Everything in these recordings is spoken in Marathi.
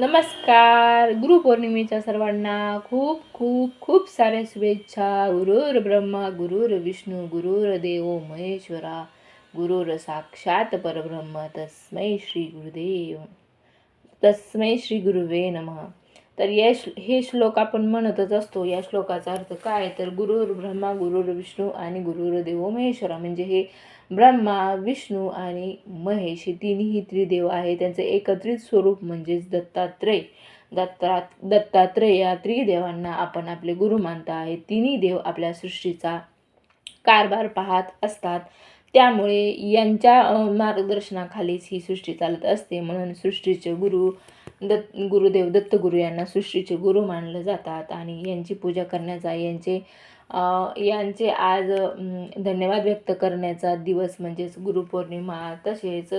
नमस्कार. गुरुपौर्णिमेच्या सर्वांना खूप खूप खूप साऱ्या शुभेच्छा. गुरुर् ब्रह्मा गुरुर्विष्णू गुरुर्देव महेश्वरा गुरुर साक्षात परब्रह्म तस्मै श्री गुरुवे नमः. तर हे श्लोक आपण म्हणतच असतो. या श्लोकाचा अर्थ काय, तर गुरुर् ब्रह्मा गुरुर्विष्णू आणि गुरुर्देव महेश्वरा, म्हणजे हे ब्रह्मा, विष्णू आणि महेश हे तिन्ही त्रिदेव आहे. त्यांचं एकत्रित स्वरूप म्हणजेच दत्तात्रय या त्रिदेवांना आपण आपले गुरु मानता आहे. तिन्ही देव आपल्या सृष्टीचा कारभार पाहत असतात. त्यामुळे यांच्या मार्गदर्शनाखालीच ही सृष्टी चालत असते. म्हणून सृष्टीचे गुरुदेव दत्तगुरु यांना सृष्टीचे गुरु मानले जातात. आणि यांची पूजा करण्याचा, यांचे आज धन्यवाद व्यक्त करण्याचा दिवस म्हणजेच गुरुपौर्णिमा. तसेच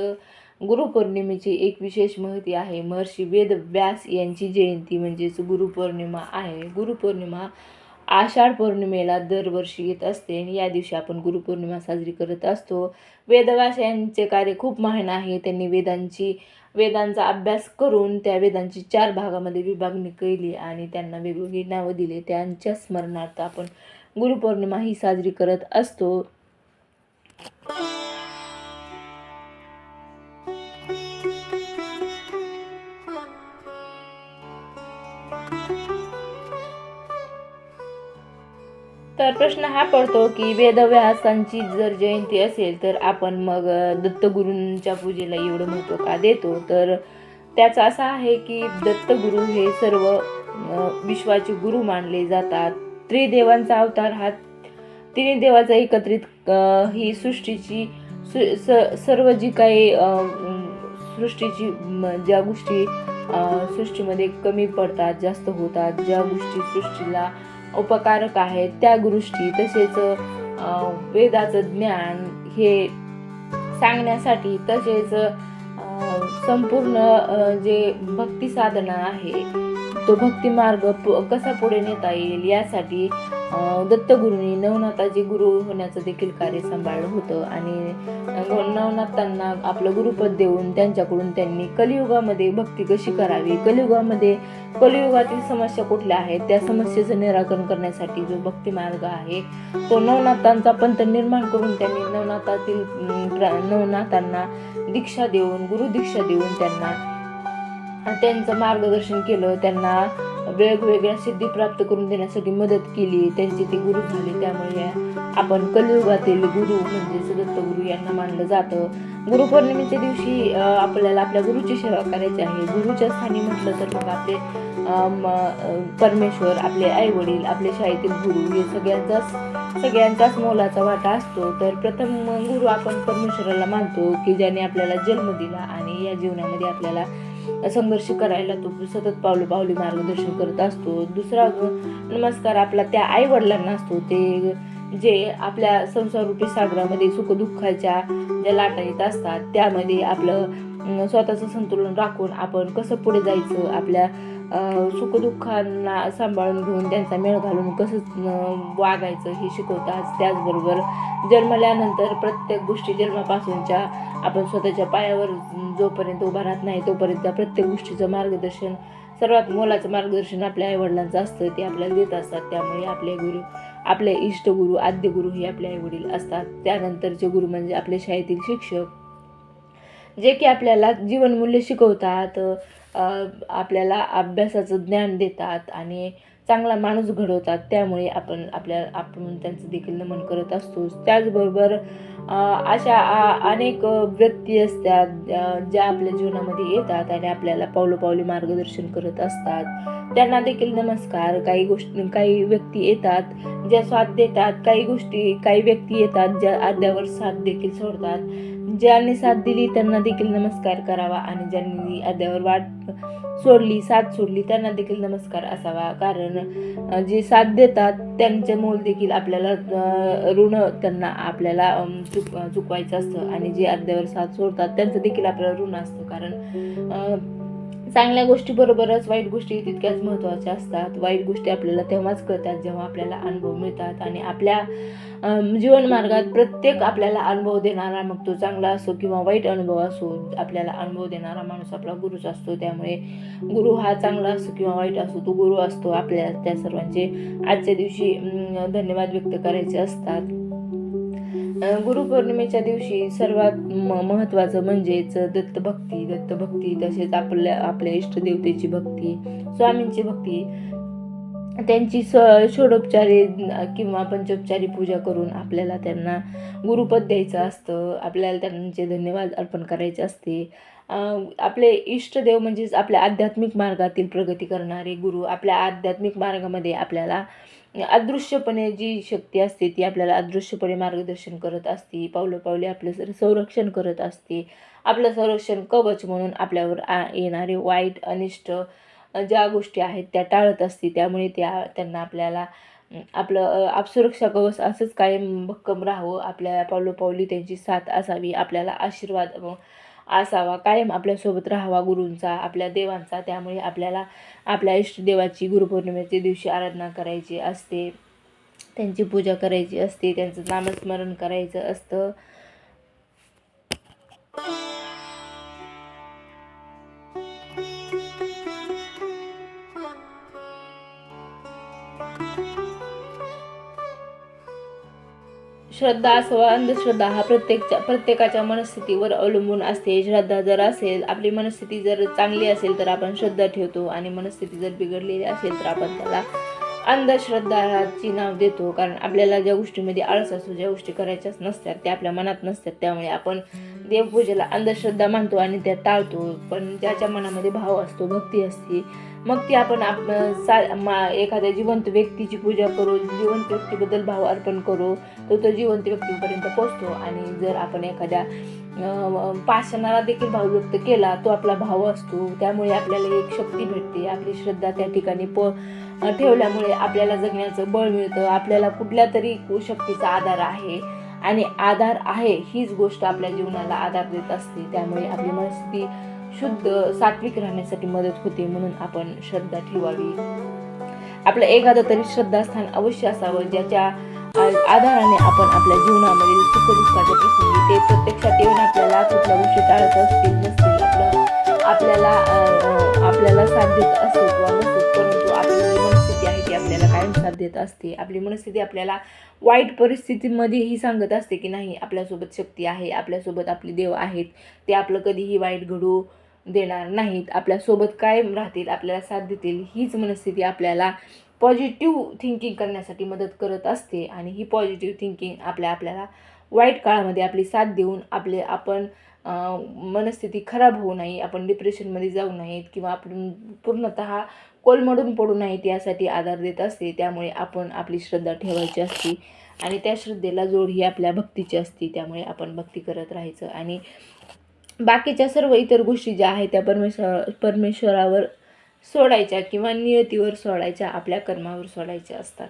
गुरुपौर्णिमेची एक विशेष महती आहे. महर्षी वेदव्यास यांची जयंती म्हणजेच गुरुपौर्णिमा आहे. गुरुपौर्णिमा आषाढ पौर्णिमेला दरवर्षी येत असते. या दिवशी आपण गुरुपौर्णिमा साजरी करत असतो. वेदव्यास यांचे कार्य खूप महान आहे. त्यांनी वेदांचा अभ्यास करून त्या वेदांची 4 भागामध्ये विभागणी केली आणि त्यांना वेगवेगळी नावं दिली. त्यांच्या स्मरणार्थ आपण गुरुपौर्णिमा ही साजरी करत असतो. तर प्रश्न हा पडतो की वेदव्यासांची जर जयंती असेल तर आपण मग दत्तगुरूंच्या पूजेला एवढं महत्त्व का देतो. तर त्याचं असं आहे की दत्तगुरू हे सर्व विश्वाचे गुरु मानले जातात. त्रिदेवांचा अवतार हा तिन्ही देवाचा एकत्रित ही सृष्टीची सर्व जी काही सृष्टीची ज्या गोष्टी सृष्टीमध्ये कमी पडतात, जास्त होतात, ज्या गोष्टी सृष्टीला उपकारक आहेत त्या गोष्टी, तसेच वेदाचं ज्ञान हे सांगण्यासाठी, तसेच संपूर्ण जे भक्ती साधना आहे तो भक्ती मार्ग कसा पुढे नेता येईल यासाठी दत्तगुरूंनी नवनाथाचे गुरु होण्याचं देखील कार्य सांभाळलं होतं. आणि नवनाथांना आपलं गुरुपद देऊन त्यांच्याकडून त्यांनी कलियुगामध्ये भक्ती कशी करावी, कलियुगातील समस्या कुठल्या आहेत, त्या समस्येचं निराकरण करण्यासाठी जो भक्ती मार्ग आहे तो नवनाथांचा पंथ निर्माण करून त्यांनी नवनाथांना दीक्षा देऊन, गुरुदीक्षा देऊन त्यांचं मार्गदर्शन केलं. त्यांना वेगवेगळ्या सिद्धी प्राप्त करून देण्यासाठी मदत केली. त्यांचे ते गुरु झाले. त्यामुळे आपण कलियुगातील गुरु म्हणजेच दत्तगुरु यांना मानलं जातं. गुरुपौर्णिमेच्या दिवशी आपल्याला आपल्या गुरुची सेवा करायची आहे. गुरुच्या स्थानी म्हटलं तर मग आपले परमेश्वर, आपले आई वडील, आपले शाळेतील गुरु हे सगळ्यांचाच मोलाचा वाटा असतो. तर प्रथम गुरु आपण परमेश्वराला मानतो की ज्याने आपल्याला जन्म दिला आणि या जीवनामध्ये आपल्याला संघर्ष करायला तो सतत पावली मार्गदर्शन करत असतो. दुसरा नमस्कार आपला त्या आई वडिलांना असतो, ते जे आपल्या संसाररूपी सागरामध्ये सुखदुःखाच्या ज्या लाटा येत असतात त्यामध्ये आपलं स्वतःचं संतुलन राखून आपण कसं पुढे जायचं, आपल्या सुखदुःखांना सांभाळून घेऊन त्यांचा मेळ घालून कसं वागायचं हे शिकवतात. त्याचबरोबर जन्मल्यानंतर प्रत्येक गोष्टी जन्मापासूनच्या आपण स्वतःच्या पायावर जोपर्यंत उभा राहत नाही तोपर्यंत प्रत्येक गोष्टीचं मार्गदर्शन, सर्वात मोलाचं मार्गदर्शन आपल्या आईवडिलांचं असतं, ते आपल्याला देत असतात. त्यामुळे आपले इष्टगुरु, आद्य गुरु हे आपले आईवडील असतात. त्यानंतरचे गुरु म्हणजे आपले शाळेतील शिक्षक, जे की आपल्याला जीवनमूल्य शिकवतात, आपल्याला अभ्यासाचं ज्ञान देतात आणि चांगला माणूस घडवतात. त्यामुळे आपण त्यांचं देखील नमन करत असतो. त्याचबरोबर अशा अनेक व्यक्ती असतात ज्या आपल्या जीवनामध्ये येतात आणि आपल्याला पावलोपावली मार्गदर्शन करत असतात. त्यांना देखील नमस्कार. काही व्यक्ती येतात ज्या साथ देतात, काही व्यक्ती येतात ज्या आद्यावर साथ देखील सोडतात. ज्यांनी साथ दिली त्यांना देखील नमस्कार करावा आणि ज्यांनी आद्यावर साथ सोडली त्यांना देखील नमस्कार असावा. कारण जे साथ देतात त्यांचे मोल देखील आपल्याला ऋण त्यांना आपल्याला चुकवायचं असतं आणि जे आद्यावर साथ सोडतात त्यांचं देखील आपल्याला ऋण असतं. कारण चांगल्या गोष्टीबरोबरच वाईट गोष्टी तितक्याच महत्त्वाच्या असतात. वाईट गोष्टी आपल्याला तेव्हाच कळतात जेव्हा आपल्याला अनुभव मिळतात, आणि आपल्या जीवनमार्गात प्रत्येक आपल्याला अनुभव देणारा, मग तो चांगला असो किंवा वाईट अनुभव असो, आपल्याला अनुभव देणारा माणूस आपला गुरुच असतो. त्यामुळे गुरु हा चांगला असो किंवा वाईट असो, तो गुरु असतो. आपल्याला त्या सर्वांचे आजच्या दिवशी धन्यवाद व्यक्त करायचे असतात. गुरुपौर्णिमेच्या दिवशी सर्वात महत्त्वाचं म्हणजेच दत्तभक्ती, तसेच आपल्या इष्टदेवतेची भक्ती, स्वामींची भक्ती, त्यांची षोडोपचारी किंवा पंचोपचारी पूजा करून आपल्याला त्यांना गुरुपद द्यायचं असतं. आपल्याला त्यांचे धन्यवाद अर्पण करायचे असते. आपले इष्टदेव म्हणजेच आपल्या आध्यात्मिक मार्गातील प्रगती करणारे गुरु, आपल्या आध्यात्मिक मार्गामध्ये आपल्याला अदृश्यपणे जी शक्ती असते ती आपल्याला अदृश्यपणे मार्गदर्शन करत असते. पावलोपावली आपलं संरक्षण करत असते. आपलं संरक्षण कवच म्हणून आपल्यावर येणारे वाईट अनिष्ट ज्या गोष्टी आहेत त्या टाळत असते. त्यामुळे त्यांना आपल्याला आपलं सुरक्षा कवच असंच कायम भक्कम राहावं. आपल्या पावलोपावली त्यांची साथ असावी. आपल्याला आशीर्वाद असावा, कायम आपल्यासोबत राहावा गुरूंचा, आपल्या देवांचा. त्यामुळे आपल्याला आपल्या इष्टदेवाची गुरुपौर्णिमेच्या दिवशी आराधना करायची असते, त्यांची पूजा करायची असते, त्यांचं नामस्मरण करायचं असतं. श्रद्धा असो अंधश्रद्धा हा प्रत्येकाच्या मनस्थितीवर अवलंबून असते. श्रद्धा जर असेल, आपली मनस्थिती जर चांगली असेल तर आपण श्रद्धा ठेवतो, आणि मनस्थिती जर बिघडलेली असेल तर आपण त्याला अंधश्रद्धाची नाव देतो. कारण आपल्याला ज्या गोष्टीमध्ये आळस असतो, ज्या गोष्टी करायच्याच नसतात त्या आपल्या मनात नसतात, त्यामुळे आपण देवपूजेला अंधश्रद्धा मानतो आणि त्या टाळतो. पण ज्याच्या मनामध्ये भाव असतो, भक्ती असते, मग ती आपण एखाद्या जिवंत व्यक्तीची पूजा करू, जिवंत व्यक्तीबद्दल भाव अर्पण करू, तो जिवंत व्यक्तीपर्यंत पोहोचतो. आणि जर आपण एखाद्या पाषाणाला देखील भाव व्यक्त केला, तो आपला भाव असतो. त्यामुळे आपल्याला एक शक्ती भेटते. आपली श्रद्धा त्या ठिकाणी ठेवल्यामुळे आपल्याला जगण्याचं बळ मिळतं. आपल्याला कुठल्या तरी शक्तीचा आधार आहे, आणि आधार आहे हीच गोष्ट आपल्या जीवनाला आधार देत असते. त्यामुळे आपली मनस्थिती शुद्ध सात्विक राहण्यासाठी मदत होते. म्हणून आपण श्रद्धा ठेवावी. आपलं एखादं तरी श्रद्धास्थान अवश्य असावं, ज्याच्या आधाराने आपण आपल्या जीवनामधील सुखदुःखाच्या प्रसंगी ते प्रत्यक्षात येऊन आपल्याला कुठल्या गोष्टी टाळत असतील नसतील, आपल्याला साथ देत असेल किंवा नसेल, परंतु आपली जी मनस्थिती आहे ती आपल्याला कायम साथ देत असते. आपली मनस्थिती आपल्याला वाईट परिस्थितीमध्येही सांगत असते की नाही, आपल्यासोबत शक्ती आहे, आपल्यासोबत आपले देव आहेत, ते आपलं कधीही वाईट घडू देणार नाहीत, आपल्यासोबत कायम राहतील, आपल्याला साथ देतील. हीच मनस्थिती आपल्याला पॉझिटिव्ह थिंकिंग करण्यासाठी मदत करत असते. आणि ही पॉझिटिव्ह थिंकिंग आपल्याला वाईट काळामध्ये आपली साथ देऊन आपण मनस्थिती खराब होऊ नये, आपण डिप्रेशनमध्ये जाऊ नयेत, किंवा आपण पूर्णतः कोलमडून पडू नयेत यासाठी आधार देत असते. त्यामुळे आपण आपली श्रद्धा ठेवायची असते, आणि त्या श्रद्धेला जोड ही आपल्या भक्तीची असते. त्यामुळे आपण भक्ती करत राहायचं, आणि बाकीच्या सर्व इतर गोष्टी ज्या आहेत त्या परमेश्वरावर सोडायच्या किंवा नियतीवर सोडायच्या, आपल्या कर्मावर सोडायच्या असतात.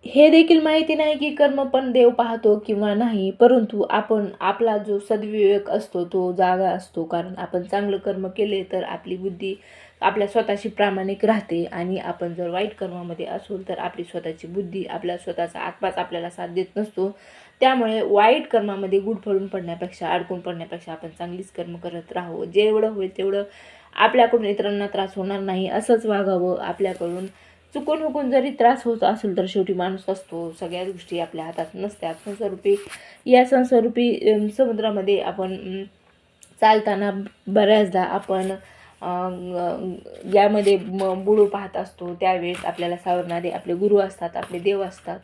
हे देखील माहिती नाही की कर्म पण देव पाहतो किंवा नाही, परंतु आपला जो सद्विवेक असतो तो जागा असतो. कारण आपण चांगलं कर्म केले तर आपली बुद्धी आपल्या स्वतःशी प्रामाणिक राहते, आणि आपण जर वाईट कर्मामध्ये असू तर आपली स्वतःची बुद्धी, आपला स्वतःचा आत्माच आपल्याला साथ देत नसतो. त्यामुळे वाईट कर्मामध्ये गुडफळून पडण्यापेक्षा, अडकून पडण्यापेक्षा आपण चांगलीच कर्म करत राहावं. जेवढं होईल तेवढं आपल्याकडून इतरांना त्रास होणार नाही असंच वागावं. आपल्याकडून चुकून हुकून जरी त्रास होत असेल तर शेवटी माणूस असतो, सगळ्याच गोष्टी आपल्या हातात नसतात. संसारूपी समुद्रामध्ये आपण चालताना बऱ्याचदा आपण यामध्ये बुडू पाहत असतो. त्यावेळेस आपल्याला सावरणारे आपले गुरु असतात, आपले देव असतात.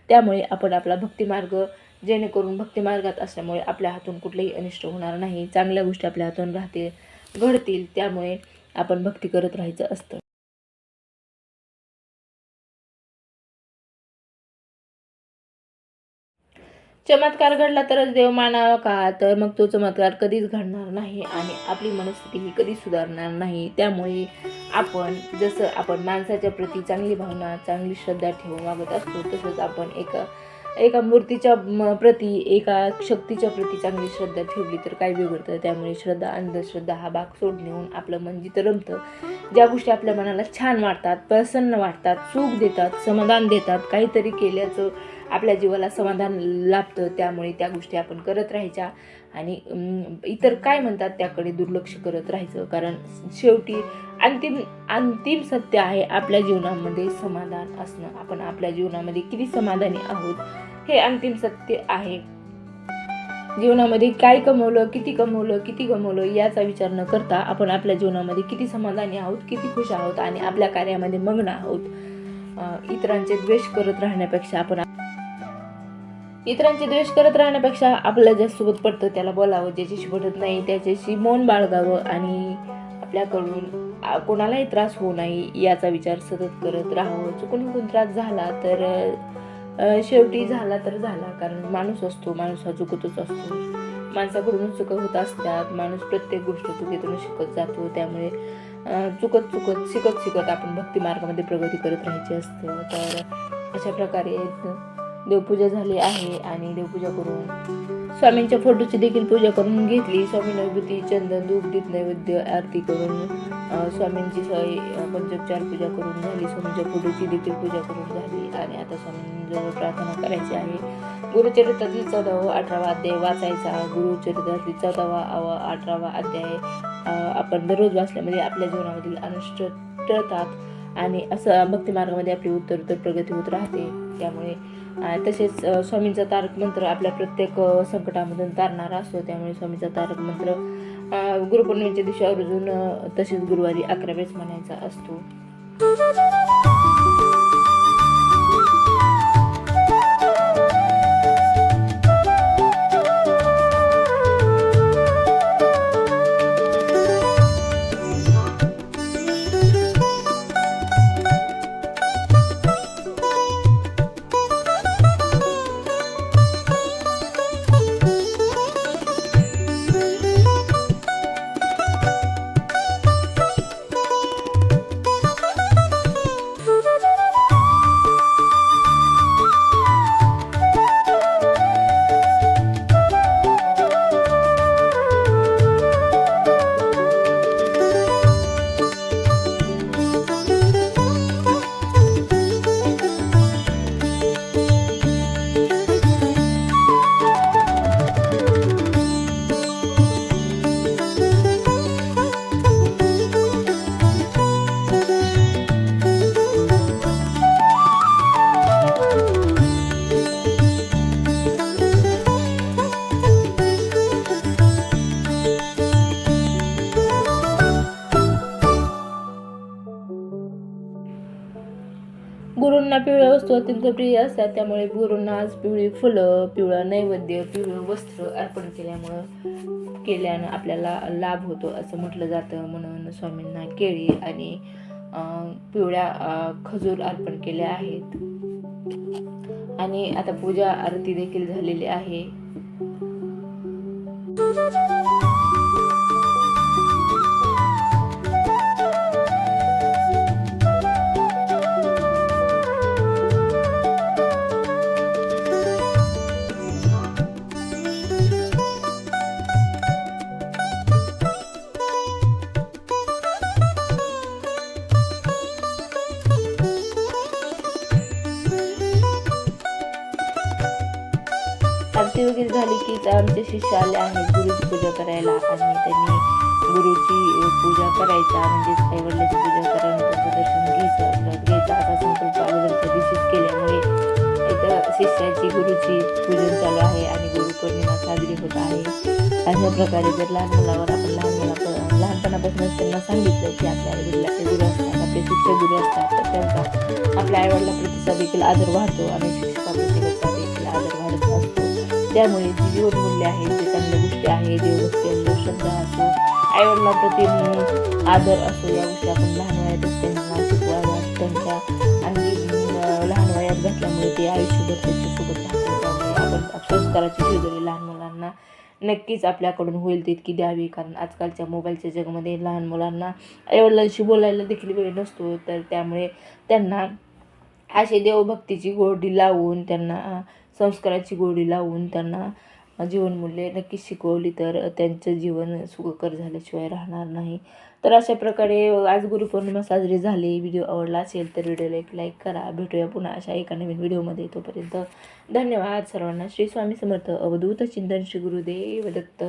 त्यामुळे आपण आपला भक्तिमार्ग, जेणेकरून भक्तिमार्गात असल्यामुळे आपल्या हातून कुठलेही अनिष्ट होणार नाही, चांगल्या गोष्टी आपल्या हातून घडतील. त्यामुळे आपण भक्ती करत राहायचं असतं. चमत्कार घडला तरच देव मानावा का? तर मग तो चमत्कार कधीच घडणार नाही, आणि आपली मनस्थिती ही कधीच सुधारणार नाही. त्यामुळे आपण माणसाच्या प्रती चांगली भावना, चांगली श्रद्धा ठेवून वागत असतो, तसंच आपण एका मूर्तीच्या प्रती, एका शक्तीच्या प्रती चांगली श्रद्धा ठेवली तर काय बिघडतं. त्यामुळे श्रद्धा, अंधश्रद्धा हा भाग सोडून येऊन आपलं मन जिथं रमतं, ज्या गोष्टी आपल्या मनाला छान वाटतात, प्रसन्न वाटतात, सुख देतात, समाधान देतात, काहीतरी केल्याचं आपल्या जीवाला समाधान लाभतं, त्यामुळे त्या गोष्टी आपण करत राहायच्या आणि इतर काय म्हणतात त्याकडे दुर्लक्ष करत राहायचं. कारण शेवटी अंतिम सत्य आहे आपल्या जीवनामध्ये समाधान असणं. आपण आपल्या जीवनामध्ये किती समाधानी आहोत हे अंतिम सत्य आहे. जीवनामध्ये काय कमवलं, किती गमवलं याचा विचार न करता आपण आपल्या जीवनामध्ये किती समाधानी आहोत, किती खुश आहोत आणि आपल्या कार्यामध्ये मग्न आहोत. इतरांचे द्वेष करत राहण्यापेक्षा आपल्याला ज्यासोबत पडतं त्याला बोलावं, ज्याच्याशी पडत नाही त्याच्याशी मौन बाळगावं आणि आपल्याकडून कोणालाही त्रास होऊ नये याचा विचार सतत करत राहावं. चुकून त्रास झाला तर शेवटी झाला तर झाला, कारण माणूस असतो, माणूस हा चुकतच असतो, माणसाकडूनच चुका होत असतात. माणूस प्रत्येक गोष्ट चुकीतून शिकत जातो. त्यामुळे शिकत आपण भक्ती मार्गामध्ये प्रगती करत राहायची असतं. तर अशा प्रकारे देवपूजा झाली आहे आणि देवपूजा करून स्वामींच्या फोटोची देखील पूजा करून घेतली. स्वामी विभूती, चंदन, धूप, दीप, नैवेद्य आरती करून स्वामींची पंचोपचार पूजा करून झाली. स्वामींच्या फोटोची देखील पूजा करून झाली आणि आता स्वामींजवळ प्रार्थना करायची आहे. गुरुचरित्रातील 14वा 18वा अध्याय वाचायचा. गुरुचरित्रातील 14वा 18वा अध्याय आपण दररोज वाचल्यामध्ये आपल्या जीवनामधील अनिष्ट टळतात आणि असं भक्ती मार्गामध्ये आपली उत्तर प्रगती होत राहते. त्यामुळे तसेच स्वामींचा तारक मंत्र आपल्या प्रत्येक संकटामधून तारणारा असतो. त्यामुळे स्वामींचा तारक मंत्र गुरुपौर्णिमेच्या दिवशी आवर्जून तसेच गुरुवारी 11 वेळेस म्हणायचा असतो. गुरूंना पिवळ्या वस्तू अत्यंत प्रिय असतात. त्यामुळे गुरूंना आज पिवळी फुलं, पिवळं नैवेद्य, पिवळं वस्त्र अर्पण केल्यानं आपल्याला लाभ होतो असं म्हटलं जातं. म्हणून स्वामींना केळी आणि पिवळ्या खजूर अर्पण केले आहेत आणि आता पूजा आरती देखील झालेली आहे. आरती वगैरे झाली की आमचे शिष्य आले आहेत गुरुची पूजा करायला आणि त्यांनी गुरुची पूजा करायचा म्हणजेच आईवडिलांची पूजा करून त्यांचं दर्शन घ्यायचं असा संकल्प अगोदरच्या दिवशीच केल्यामुळे इथं शिष्याची गुरुची पूजन चालू आहे आणि गुरुपौर्णिमा साजरी होत आहे. अशा प्रकारे जर लहान मुलावर आपण लहानपणापासूनच त्यांना सांगितलं की आपल्या आईवडिलाचे गुरु असतात, आपले शिक्षक गुरु असतात, तर त्यांचा आपल्या आईवडिलांप्रतीचा देखील आदर वाढतो आणि शिक्षकाप्रतीचा देखील आदर वाढत असतो. त्यामुळे जी जीवनमूल्य आहे, जे चांगल्या गोष्टी आहे, देवभक्ती असो, श्रद्धा असो, आईवडिलांप्रती आदर असो, या गोष्टी आपण लहान वयातच त्यांना शिकवाव्या. त्यांच्या अंगी लहान वयात घातल्यामुळे ते आयुष्यभर त्यांच्यासोबत राहतात. त्यामुळे आपण संस्काराची शिदोरी लहान मुलांना नक्कीच आपल्याकडून होईल तितकी द्यावी. कारण आजकालच्या मोबाईलच्या जगामध्ये लहान मुलांना आईवडिलांशी बोलायला देखील वेळ नसतो. तर त्यामुळे त्यांना असे देवभक्तीची गोडी लावून त्यांना संस्काराची गोडी लावून त्यांना जीवनमूल्ये नक्कीच शिकवली तर त्यांचं जीवन सुखकर झाल्याशिवाय राहणार नाही. तर अशा प्रकारे आज गुरुपौर्णिमा साजरी झाली. व्हिडिओ आवडला असेल तर व्हिडिओला एक लाईक करा. भेटूया पुन्हा अशा एका नवीन व्हिडिओमध्ये. तोपर्यंत धन्यवाद सर्वांना. श्री स्वामी समर्थ. अवधूत चिंतन. श्री गुरुदेव दत्त.